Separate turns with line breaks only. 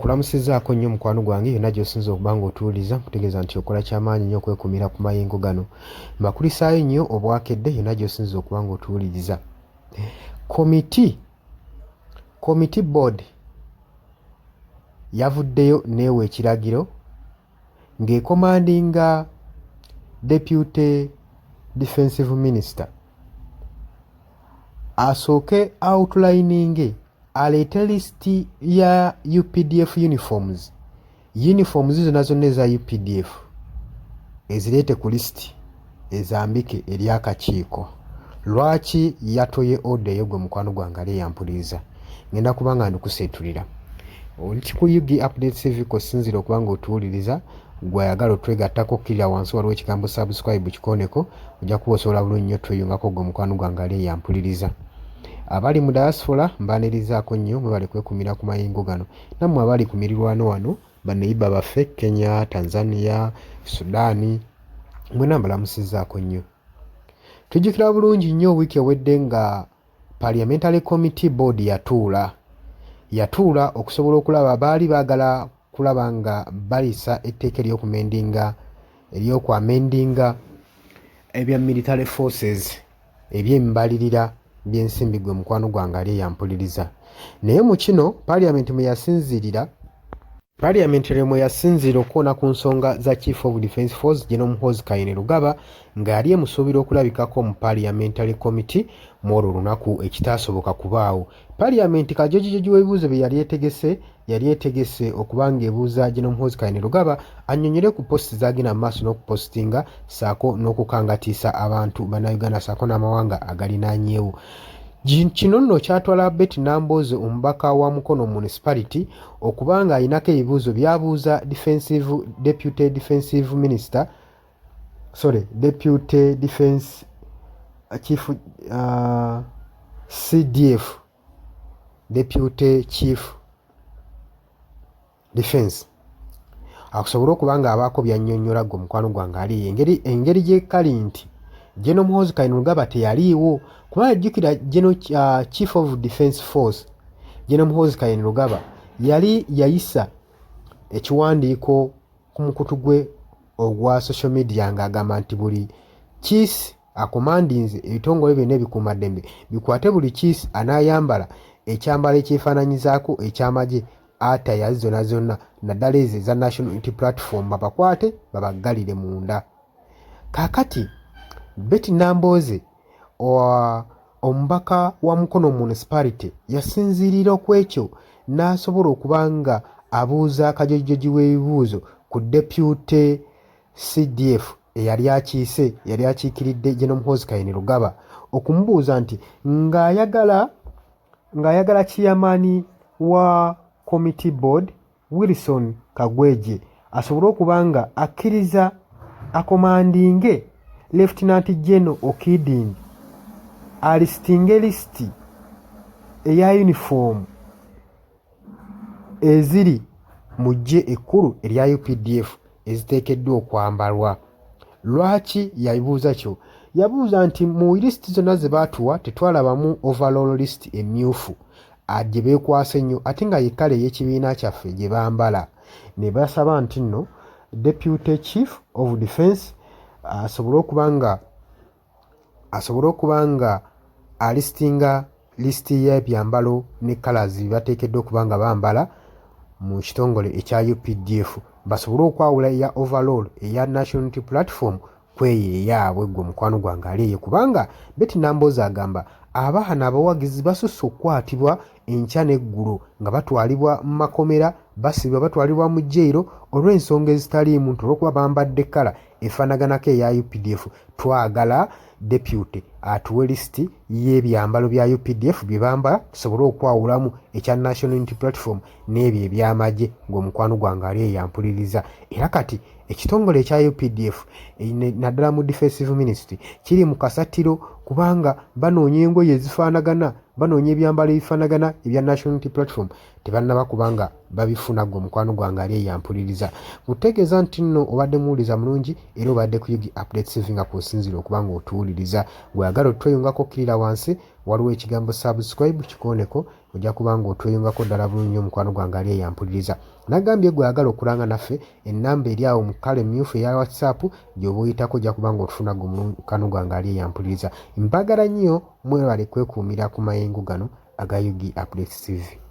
Kulamusizaako nnyo mukwano gwange yonna gy'osinza okuba ng'otuwuliza kutegeeza nti okola kyamaanyi nnyo okwekumira ku mayengo gano. Mbakulisaayo nnyo obwakedde yonna gy'osinza okuba ng'otuwuliriza. Committee board yavuddeyo n'ewa ekiragiro ng'ekomandinga Deputy Defensive Minister asooke outlining aleete lisiti ya UPDF uniforms zonna eza UPDF ezireete ku lisiti ezambike eri akakiiko. Lwaki yatoye order eyo gwe mukwano gwange ali eyampuliriza? Ngenda kuba nga ndikuseetulira. Oli ku UG Updates TV kosinzira okuba ng'otuwuliriza, gwayagala otwegattako okkirira wansi waliwo ekigambo subscribe kikoneko, ojja kuba osobola bulungi nnyo tweyungako gwe mukwano gwange ali eyampuliriza. Abali mu diaspora mbanirizaako nnyo mwebale kwekumira ku mayengo gano. Nammwe abali ku mirirwano wano baneiba baffe Kenya, Tanzania, Sudan, mwena mbalamusizaako nnyo. Tujjukira bulungi nnyo wiiki ewedde nga Parliamentary Committee Board yatuula okusobola okulaba baali baagala kulaba nga balisa etteeka ery'okwamendinga ebya military forces eby'embalirira by'ensimbi gwe mukwano gwange ali eyampuliriza. Naye mu kino Parliament mwe yasinziira okuwona ku nsonga za Chief of Defence Force General Muhoozi Kainerugaba nga yali emusuubira okulabikako mu Parliamentary Committee mw'olwo olunaku ekitaasoboka kubaawo. Parliament kajojijoji w'ebibuuzo bye yali etegese okuba ng'ebuuza General Muhoozi Kainerugaba annyonnyole ku posti z'agenda mu maaso n'okupositinga ssaako n'okukangatiisa abantu bannayuganda ssaako n'amawanga agalinaanyeewo. Kino nno kyatwala Betty Nambooze omubaka wa Mukono Municipality okuba nga alinako ebibuuzo by'abuuza Deputy Defence Chief CDF Deputy Chief Defence akusobole okuba nga abaako byannyonnyola gwe mukwano gwange ali engeri gy'ekali nti General Muhoozi Kainerugaba teyaliiwo kuba yajjukira Chief of Defence Force General Muhoozi Kainerugaba yali yayisa ekiwandiiko ku mukutu gwe ogwa social media ng'agamba nti buli kiisi akomandinze ebitongole byonna ebikuumaddembe bikwate buli kiisi anaayambala ekyambalo ekyefaananyizaako eky'amagye atayazi zonna naddala ezo eza National Unity Platform babakwate babaggalire munda. Kaakati Betty Nambooze omubaka wa Mukono Municipality yasinziirira okwekyo n'asobola okuba nga abuuza akajojijoji w'ebibuuzo ku Deputy CDF eyali akiikiridde General Muhoozi Kainerugaba okumubuuza nti ng'ayagala chairman wa Committee Board Wilson Kagweje asobole okuba nga akkiriza akomandinge Lieutenant General Okiding alistinge lisiti eya uniform eziri mu ggye ekkulu erya UPDF eziteekeddwa okwambalwa. Lwaki yabuuza kyo? Yabuuza nti mu lisiti zonna ze baatuwa tetwalabamu overall list emmyufu gye beekwasa ennyo ate nga yekkala ey'ekibiina kyaffe gye bambala. Ne basaba nti nno Deputy Chief of Defence asobole okuba nga alistinga lisiti y'ebyambalo ne colours bye bateekeddwa okuba nga bambala mu kitongole ekya UPDF basobole okwawula eya overall eya National Unity Platform kweyo eyaabwe gwe mukwano gwange ali eyo, kubanga Betty Nambooze agamba abaana abawagizi basusse okukwatibwa enkya n'eggulo nga batwalibwa mu makomera basibwa batwalibwa mu jjairo olw'ensonga ezitaliimu nti olw'okuba bambadde kkala efaanaganako eya UPDF. Twagala deputy atuwe lisiti y'ebyambalo bya UPDF bye bambala tusobole okwawulamu ekya National Unity Platform n'ebyo eby'amagye ng'omukwano gwange ali eyampuliriza. Era kati ekitongole ekya UPDF naddala mu Defensive Ministry kiri mu kasatiro kubanga banoonya engoye ezifaanagana, banoonya ebyambalo ebifaanagana ebya National Unity Platform tebannaba kubanga babifuna gwe mukwano gwange ali eyampuliriza. yampuliriza. Kutegeeza nti nno obadde muwuliza mulungi era obadde ku Yugi Updates TV nga kw'osinzira okuba ng'otuwuliriza. Gweyagala otweyungako kirira wansi waliwo ekigambo subscribe kikoneko ojja kuba ng'otweyungako ddala bulungi omukwano gwange ali eyampuliriza. Nagambye gweyagala okulanga naffe ennamba eri awo mu kkala emmyufu eya WhatsApp gy'oba oyitako ojja kuba ng'otufunaga omukwano gwange ali eyampuliriza. Mbagala nnyo mwebale kwekuumira ku mayengo gano aga Yugi Updates TV.